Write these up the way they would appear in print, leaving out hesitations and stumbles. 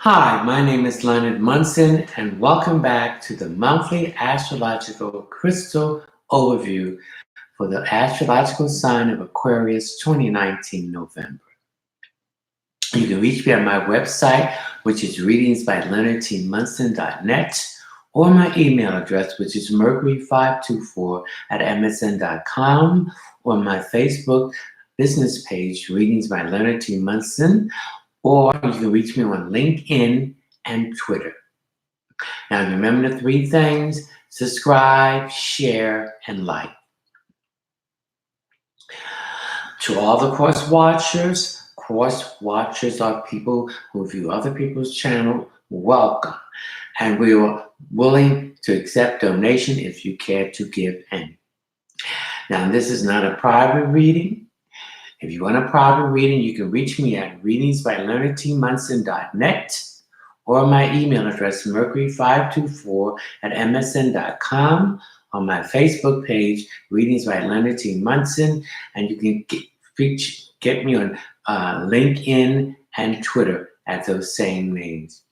Hi, my name is Leonard Munson, and welcome back to the monthly astrological crystal overview for the astrological sign of Aquarius 2019 November. You can reach me at my website, which is readingsbyleonardtmunson.net, or my email address, which is mercury524 at msn.com, or my Facebook business page, Readings by Leonard T. Munson, or you can reach me on LinkedIn and Twitter. Now remember the three things: subscribe, share, and like. To all the cross watchers are people who view other people's channel. Welcome. And we are willing to accept donation if you care to give any. Now this is not a private reading. If you want a private reading, you can reach me at readingsbyleonardtmunson.net or my email address, mercury524 at msn.com, on my Facebook page, Readings by Leonard T. Munson, and you can get me on LinkedIn and Twitter at those same names.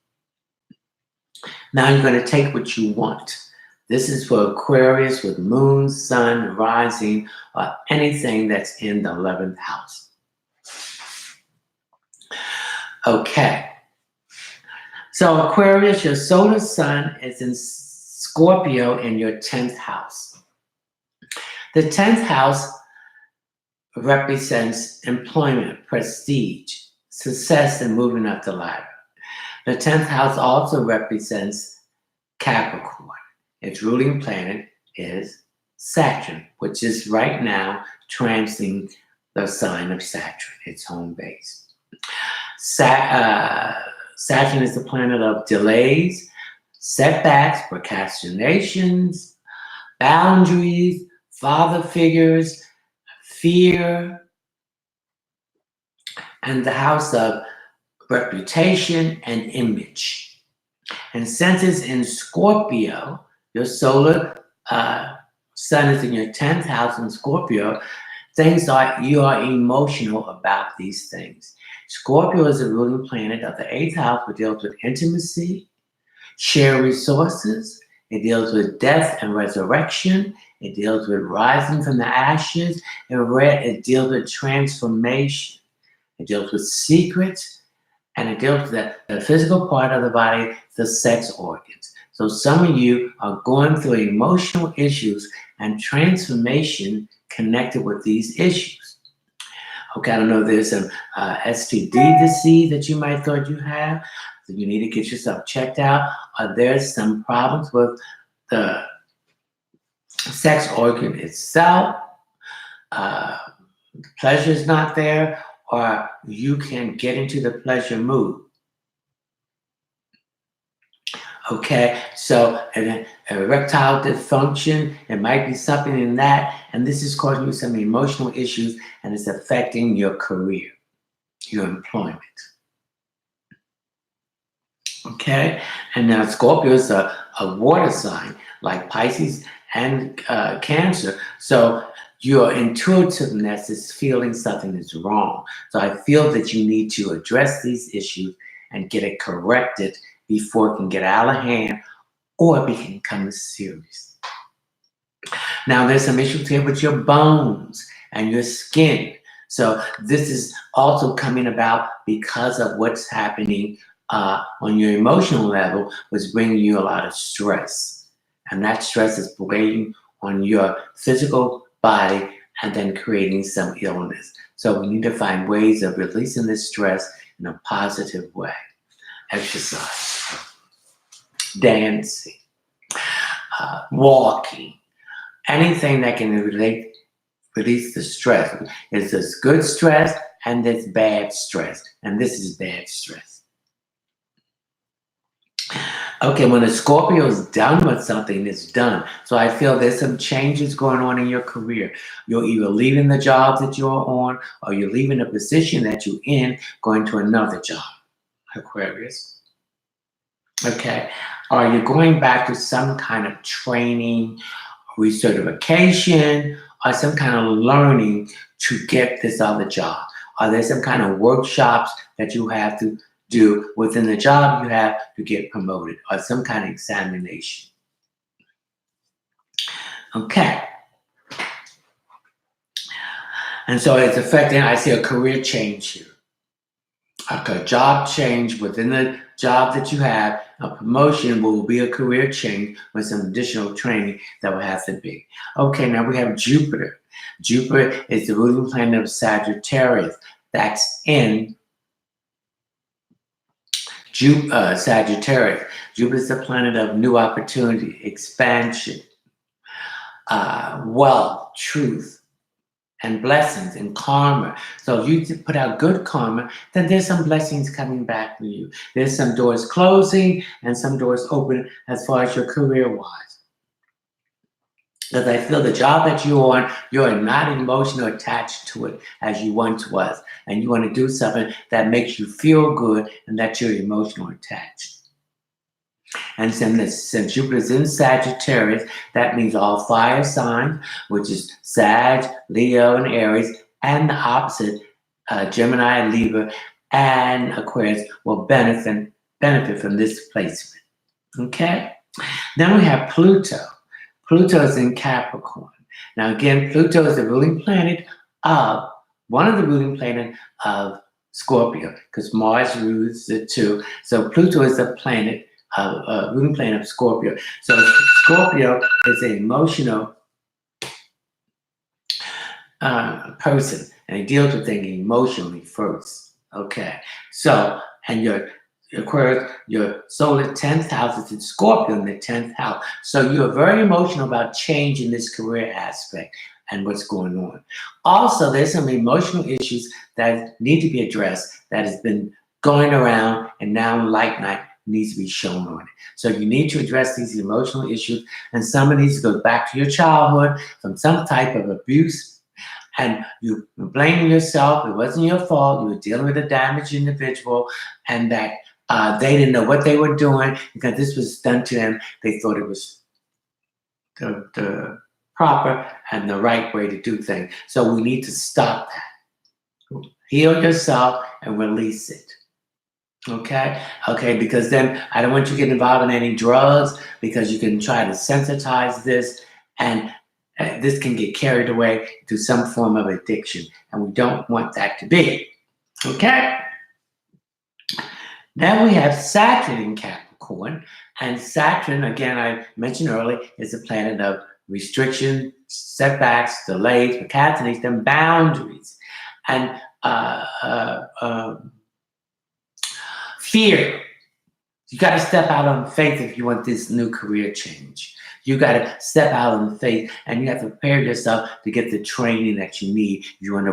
Now you're going to take what you want. This is for Aquarius with moon, sun, rising, or anything that's in the 11th house. Okay. So Aquarius, your solar sun is in Scorpio in your 10th house. The 10th house represents employment, prestige, success, and moving up the ladder. The 10th house also represents Capricorn. Its ruling planet is Saturn, which is right now transiting the sign of Saturn, its home base. Saturn is the planet of delays, setbacks, procrastinations, boundaries, father figures, fear, and the house of reputation and image. And since it's in Scorpio, your solar sun is in your 10th house in Scorpio, you are emotional about these things. Scorpio is the ruling planet of the 8th house, which deals with intimacy, share resources. It deals with death and resurrection. It deals with rising from the ashes. It deals with transformation. It deals with secrets. And it deals with the physical part of the body, the sex organs. So some of you are going through emotional issues and transformation connected with these issues. Okay, I don't know, there's some STD disease that you might thought you have. So you need to get yourself checked out. Or there's some problems with the sex organ itself. Pleasure is not there, or you can get into the pleasure mood. Okay, so erectile dysfunction, it might be something in that, and this is causing you some emotional issues, and it's affecting your career, your employment. Okay, and now Scorpio is a water sign, like Pisces and Cancer, so your intuitiveness is feeling something is wrong. So I feel that you need to address these issues and get it corrected before it can get out of hand or it become serious. Now there's some issues here with your bones and your skin. So this is also coming about because of what's happening on your emotional level, was bringing you a lot of stress. And that stress is weighing on your physical body and then creating some illness. So we need to find ways of releasing this stress in a positive way. Exercise, dancing, walking, anything that can release the stress. There's good stress and there's bad stress, and this is bad stress. Okay, when a Scorpio is done with something, it's done. So I feel there's some changes going on in your career. You're either leaving the job that you're on, or you're leaving the position that you're in, going to another job. Aquarius. Okay, are you going back to some kind of training, recertification, or some kind of learning to get this other job? Are there some kind of workshops that you have to do within the job you have to get promoted or some kind of examination. Okay. And so it's affecting, I see a career change here. A job change within the job that you have. A promotion will be a career change with some additional training that will have to be. Okay, now we have Jupiter. Jupiter is the ruling planet of Sagittarius. That's in Sagittarius. Jupiter is the planet of new opportunity, expansion, wealth, truth, and blessings and karma. So if you put out good karma, then there's some blessings coming back to you. There's some doors closing and some doors open as far as your career-wise. Because I feel the job that you're on, you're not emotionally attached to it as you once was. And you want to do something that makes you feel good and that you're emotionally attached. And since Jupiter's in Sagittarius, that means all fire signs, which is Sag, Leo, and Aries, and the opposite, Gemini, Libra, and Aquarius will benefit from this placement. Okay? Then we have Pluto. Pluto is in Capricorn. Now again, Pluto is the ruling planet of, one of the ruling planets of Scorpio, because Mars rules the two. So Pluto is the planet ruling planet of Scorpio. So Scorpio is an emotional person, and it deals with things emotionally first. Okay, so and your Aquarius, your solar 10th house is in Scorpio in the 10th house. So you're very emotional about change in this career aspect and what's going on. Also, there's some emotional issues that need to be addressed that has been going around, and now light night needs to be shown on it. So you need to address these emotional issues, and some of these go back to your childhood from some type of abuse, and you were blaming yourself. It wasn't your fault. You were dealing with a damaged individual, and that they didn't know what they were doing because this was done to them. They thought it was the proper and the right way to do things. So we need to stop that. Heal yourself and release it. Okay, because then I don't want you to get involved in any drugs, because you can try to sensitize this, and this can get carried away to some form of addiction, and we don't want that to be. Okay, now we have Saturn in Capricorn, and Saturn, again, I mentioned earlier, is a planet of restriction, setbacks, delays, procrastination, boundaries, and fear. You got to step out on faith if you want this new career change. You got to step out on faith, and you have to prepare yourself to get the training that you need. You want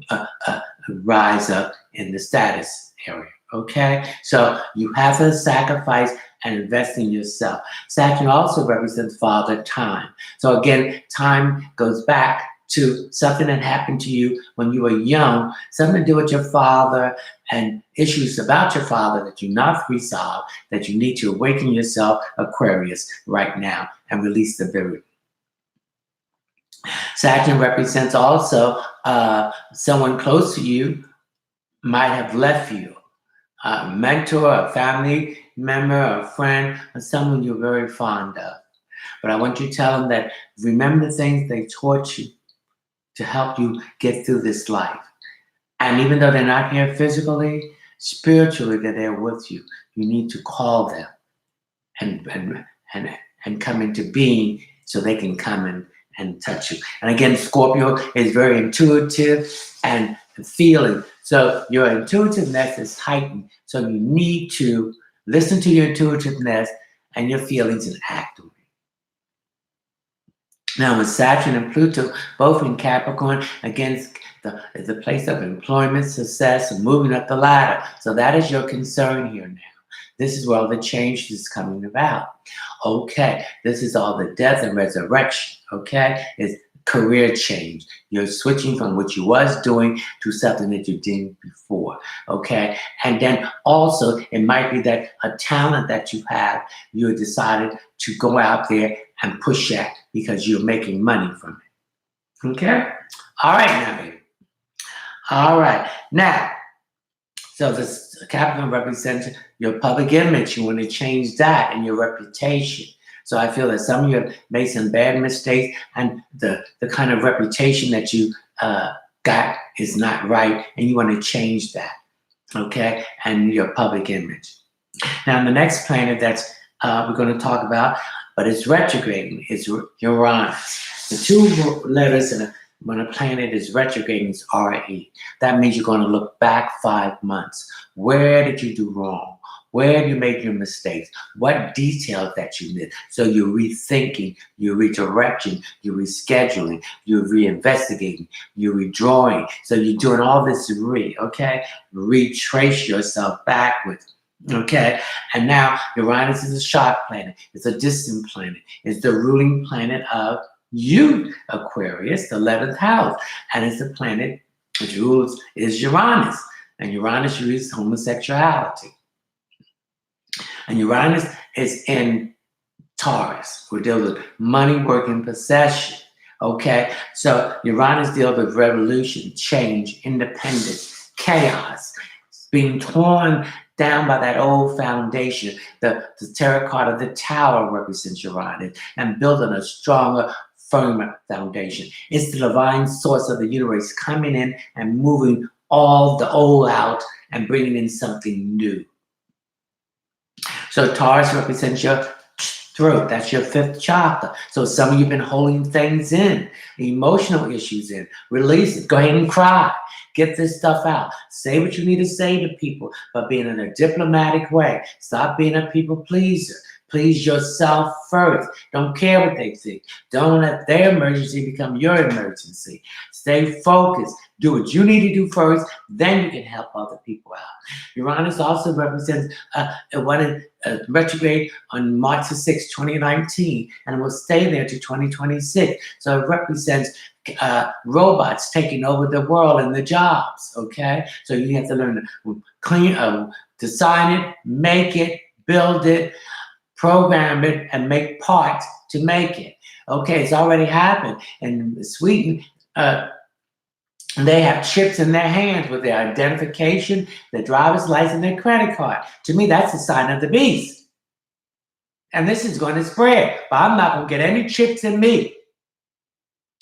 to rise up in the status area. Okay, so you have to sacrifice and invest in yourself. Saturn also represents father time. So again, time goes back to something that happened to you when you were young, something to do with your father, and issues about your father that you not resolved, that you need to awaken yourself, Aquarius, right now, and release the burden. Saturn represents also someone close to you might have left you. A mentor, a family member, a friend, or someone you're very fond of. But I want you to tell them that remember the things they taught you to help you get through this life. And even though they're not here physically, spiritually they're there with you. You need to call them and come into being so they can come and touch you. And again, Scorpio is very intuitive and feeling. So your intuitiveness is heightened. So you need to listen to your intuitiveness and your feelings and act on it. Now with Saturn and Pluto, both in Capricorn, against the place of employment, success, and moving up the ladder. So that is your concern here now. This is where all the change is coming about. Okay, this is all the death and resurrection. Okay, it's career change. You're switching from what you was doing to something that you did before. Okay, and then also it might be that a talent that you have, you decided to go out there and push that because you're making money from it. Okay, all right now, baby. All right now. So this Capricorn represents your public image. You want to change that and your reputation. So I feel that some of you have made some bad mistakes, and the kind of reputation that you got is not right, and you want to change that, okay? And your public image. Now, the next planet that's we're going to talk about, but it's retrograding, is Uranus. The two letters when a planet is retrograding is RE. That means you're going to look back 5 months. Where did you do wrong? Where you made your mistakes? What details that you missed? So you're rethinking, you're redirecting, you're rescheduling, you're reinvestigating, you're redrawing. So you're doing all this okay? Retrace yourself backwards. Okay, and now Uranus is a sharp planet. It's a distant planet. It's the ruling planet of you, Aquarius, the 11th house. And it's the planet which rules is Uranus. And Uranus rules homosexuality. And Uranus is in Taurus, who deals with money, work, and possession. Okay, so Uranus deals with revolution, change, independence, chaos, being torn down by that old foundation. The terracotta, the tower represents Uranus, and building a stronger, firmer foundation. It's the divine source of the universe coming in and moving all the old out and bringing in something new. So Taurus represents your throat. That's your 5th chakra. So some of you have been holding things in, emotional issues in. Release it. Go ahead and cry. Get this stuff out. Say what you need to say to people, but being in a diplomatic way. Stop being a people pleaser. Please yourself first. Don't care what they think. Don't let their emergency become your emergency. Stay focused. Do what you need to do first, then you can help other people out. Uranus also represents retrograde on March the 6th, 2019, and it will stay there to 2026. So it represents robots taking over the world and the jobs, okay? So you have to learn to design it, make it, build it, program it, and make parts to make it. Okay, it's already happened. In Sweden, they have chips in their hands with their identification, their driver's license, their credit card. To me, that's a sign of the beast. And this is going to spread, but I'm not going to get any chips in me.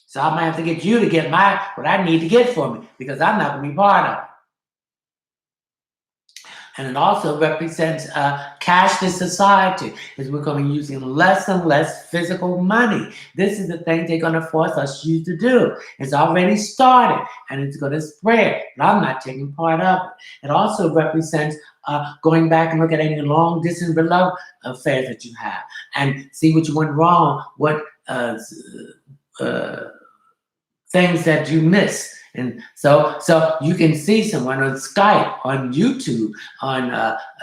So I might have to get you to get what I need to get for me, because I'm not going to be part of it. And it also represents a cashless society, because we're going to be using less and less physical money. This is the thing they're going to force us to do. It's already started, and it's going to spread, but I'm not taking part of it. It also represents going back and look at any long-distance love affairs that you have, and see what you went wrong, what things that you missed. And so you can see someone on Skype, on YouTube, on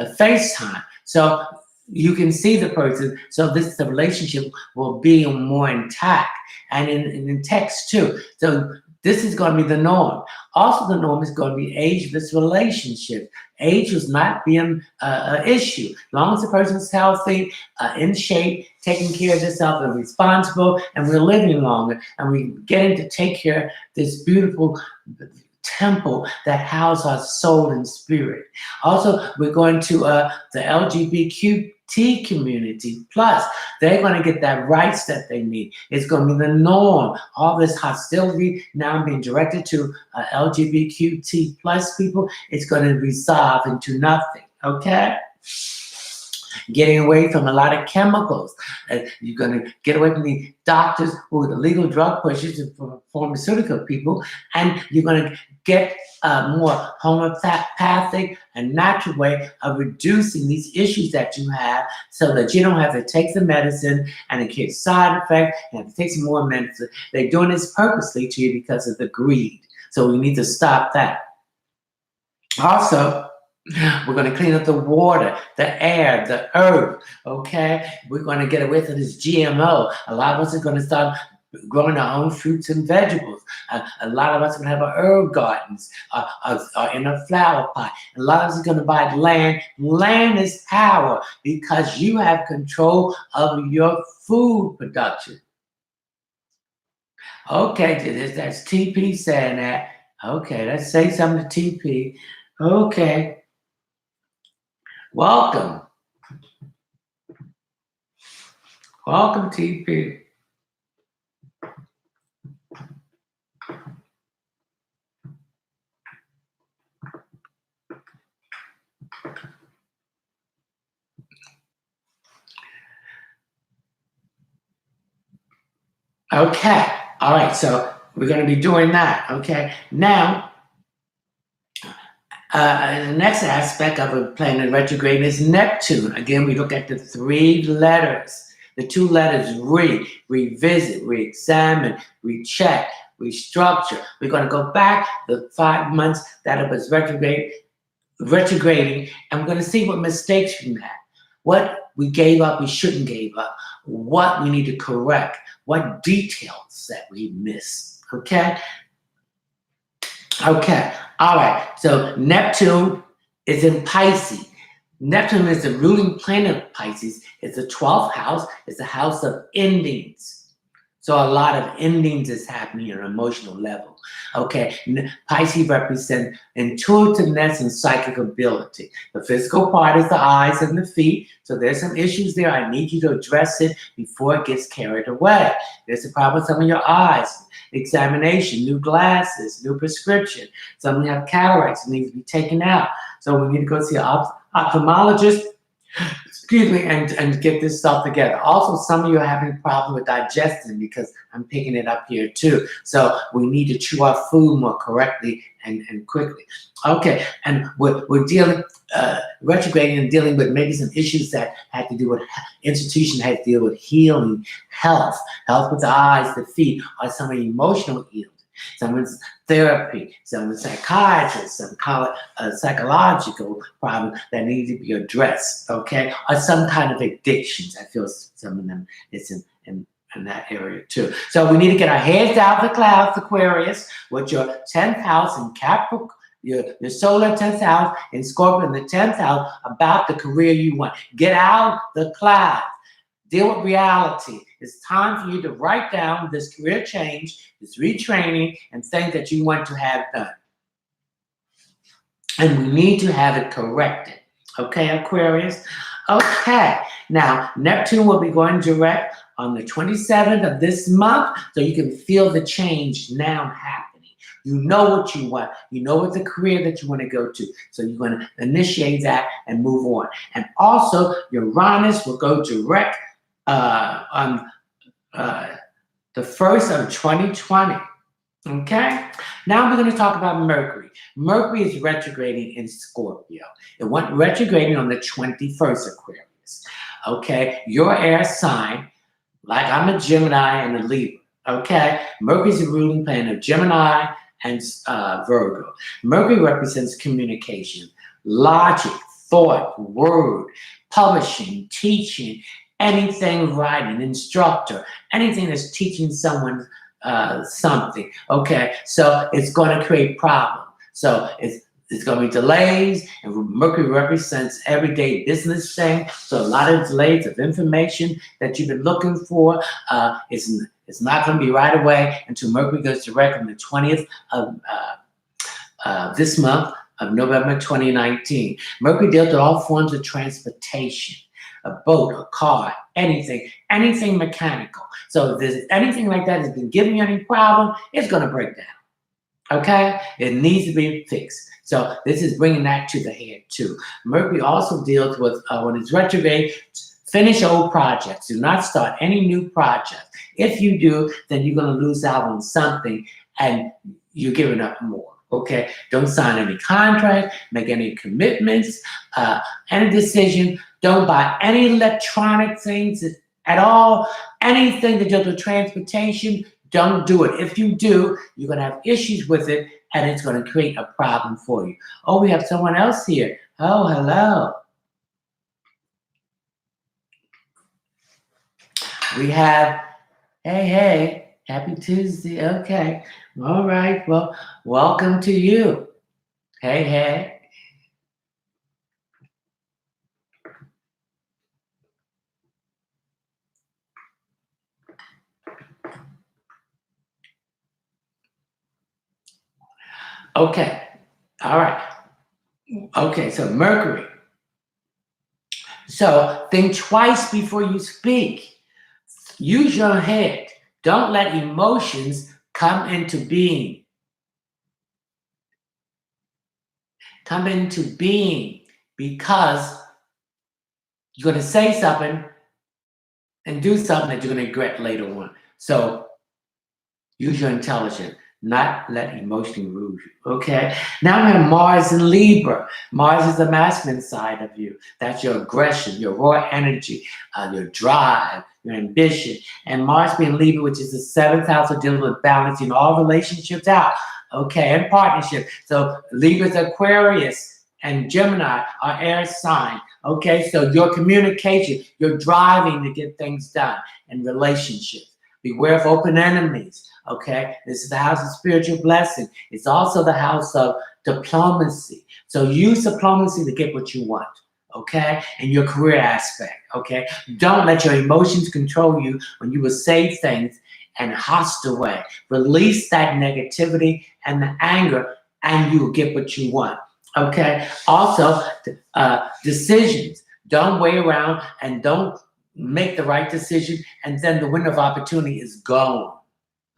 FaceTime. So you can see the person. So the relationship will be more intact, and in text too. So this is going to be the norm. Also, the norm is going to be ageless relationship. Age is not being an issue. As long as the person's healthy, in shape, taking care of themselves, and responsible, and we're living longer, and we're getting to take care of this beautiful temple that houses our soul and spirit. Also, we're going to the LGBTQ community plus. They're going to get that rights that they need. It's going to be the norm. All this hostility now being directed to LGBTQ plus people, it's going to resolve into nothing. Okay? Getting away from a lot of chemicals. You're going to get away from the doctors who are the legal drug pushers and pharmaceutical people, and you're going to get a more homeopathic and natural way of reducing these issues that you have, so that you don't have to take the medicine and it gets side effects and have to take some more medicine. They're doing this purposely to you because of the greed. So we need to stop that. Also, we're going to clean up the water, the air, the earth, okay? We're going to get away from this GMO. A lot of us are going to start growing our own fruits and vegetables. A lot of us are going to have our herb gardens in a flower pot. A lot of us are going to buy land. Land is power, because you have control of your food production. Okay, that's TP saying that. Okay, let's say something to TP. Okay. Welcome. Welcome, TP. Okay. All right. So we're going to be doing that. Okay. Now, the next aspect of a planet retrograde is Neptune. Again, we look at the three letters. The two letters revisit, re-examine, recheck, restructure. We're going to go back the 5 months that it was retrograding, and we're going to see what mistakes we had, what we gave up, we shouldn't give up, what we need to correct, what details that we miss. Okay? Okay. All right. So Neptune is in Pisces. Neptune is the ruling planet of Pisces. It's the 12th house. It's the house of endings. So a lot of endings is happening on an emotional level. Okay. Pisces represents intuitiveness and psychic ability. The physical part is the eyes and the feet. So there's some issues there. I need you to address it before it gets carried away. There's a problem with some of your eyes. Examination, new glasses, new prescription. Some have cataracts that need to be taken out. So we need to go see an ophthalmologist, excuse me, and get this stuff together. Also, some of you are having a problem with digestion because I'm picking it up here too. So we need to chew our food more correctly and quickly. Okay, and we're dealing, retrograding and dealing with maybe some issues that had to do with institution, had to deal with healing, health with the eyes, the feet, or some emotional healing. Someone's therapy, someone's psychiatrist, some call it a psychological problem that needs to be addressed, okay? Or some kind of addictions. I feel some of them is in that area too. So we need to get our heads out of the clouds, Aquarius, with your 10th house in Capricorn, your solar 10th house in Scorpio, in the 10th house, about the career you want. Get out the clouds. Deal with reality. It's time for you to write down this career change, this retraining, and things that you want to have done. And we need to have it corrected. Okay, Aquarius? Okay. Now, Neptune will be going direct on the 27th of this month, so you can feel the change now happening. You know what you want. You know what the career that you want to go to. So you're going to initiate that and move on. And also, Uranus will go direct on the 1st of 2020. Okay? Now we're going to talk about Mercury. Mercury is retrograding in Scorpio. It went retrograding on the 21st, Aquarius. Okay? Your air sign, like I'm a Gemini and a Libra. Okay? Mercury is the ruling planet of Gemini and Virgo. Mercury represents communication, logic, thought, word, publishing, teaching, anything writing, instructor, anything that's teaching someone something. Okay, so it's going to create problems. So it's going to be delays, and Mercury represents everyday business thing. So a lot of delays of information that you've been looking for. It's not going to be right away until Mercury goes direct on the 20th of this month of November 2019. Mercury deals with all forms of transportation. A boat, a car, anything mechanical. So if there's anything like that that's been giving you any problem, it's going to break down. Okay? It needs to be fixed. So this is bringing that to the head too. Mercury also deals with, when it's retrograde, finish old projects. Do not start any new projects. If you do, then you're going to lose out on something and you're giving up more. Okay? Don't sign any contract, make any commitments, any decision. Don't buy any electronic things at all. Anything that deals with transportation, don't do it. If you do, you're going to have issues with it, and it's going to create a problem for you. Oh, we have someone else here. Oh, hello. We have, hey, happy Tuesday. Okay. All right. Well, welcome to you. Hey. Okay. All right. Okay, so Mercury So think twice before you speak. Use your head. Don't let emotions come into being. Come into being because you're going to say something and do something that you're going to regret later on. So use your intelligence, not let emotion rule you. Okay. Now we have Mars in Libra. Mars is the masculine side of you. That's your aggression, your raw energy, your drive, your ambition. And Mars being Libra, which is the seventh house of dealing with balancing all relationships out. Okay, and partnership. So Libra's Aquarius and Gemini are air sign. Okay, so your communication, your driving to get things done in relationships. Beware of open enemies. Okay, this is the house of spiritual blessing. It's also the house of diplomacy. So use diplomacy to get what you want. Okay, in your career aspect. Okay, don't let your emotions control you when you will say things in a hostile way. Release that negativity and the anger, and you will get what you want. Okay. Also, decisions. Don't wait around and don't make the right decision, and then the window of opportunity is gone.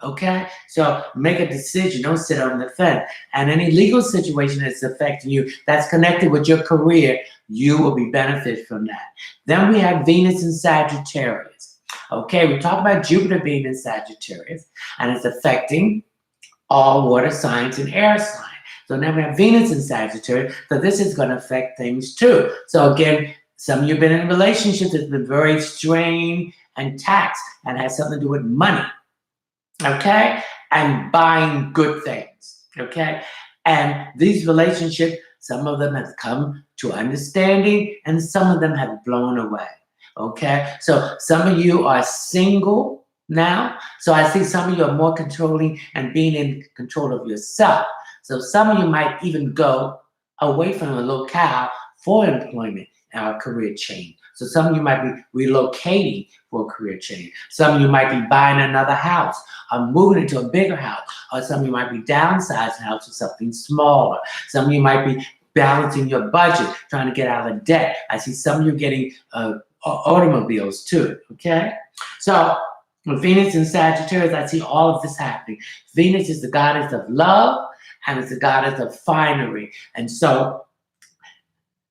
Okay, so make a decision. Don't sit on the fence. And any legal situation that's affecting you, that's connected with your career, you will be benefited from that. Then we have Venus in Sagittarius. Okay, we talk about Jupiter being in Sagittarius, and it's affecting all water signs and air signs. So now we have Venus in Sagittarius, so this is going to affect things too. So again, some of you have been in relationships that's been very strained and taxed and has something to do with money. Okay, and buying good things. Okay, and these relationships, some of them have come to understanding, and some of them have blown away. Okay, so some of you are single now. So I see some of you are more controlling and being in control of yourself. So some of you might even go away from a locale for employment or career change. So some of you might be relocating for a career change. Some of you might be buying another house or moving into a bigger house. Or some of you might be downsizing the house to something smaller. Some of you might be balancing your budget, trying to get out of debt. I see some of you getting automobiles too, okay? So with Venus in Sagittarius, I see all of this happening. Venus is the goddess of love, and it's the goddess of finery. And so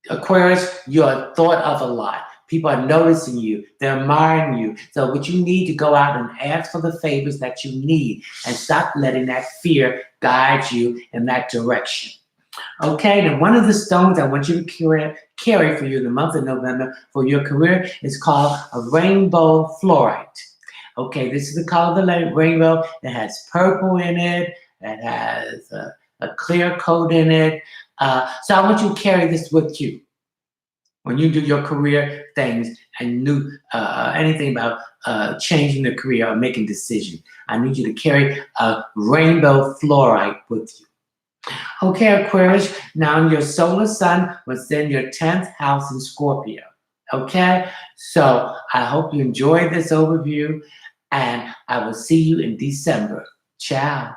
Aquarius, you're thought of a lot. People are noticing you. They're admiring you. So what you need to go out and ask for the favors that you need and stop letting that fear guide you in that direction. Okay, now one of the stones I want you to carry for you in the month of November for your career is called a rainbow fluorite. Okay, this is the color of the rainbow. It has purple in it. It has a clear coat in it. So I want you to carry this with you when you do your career things and do anything about changing the career or making decisions. I need you to carry a rainbow fluorite with you. Okay, Aquarius, now your solar sun was in your 10th house in Scorpio. Okay, so I hope you enjoyed this overview, and I will see you in December. Ciao.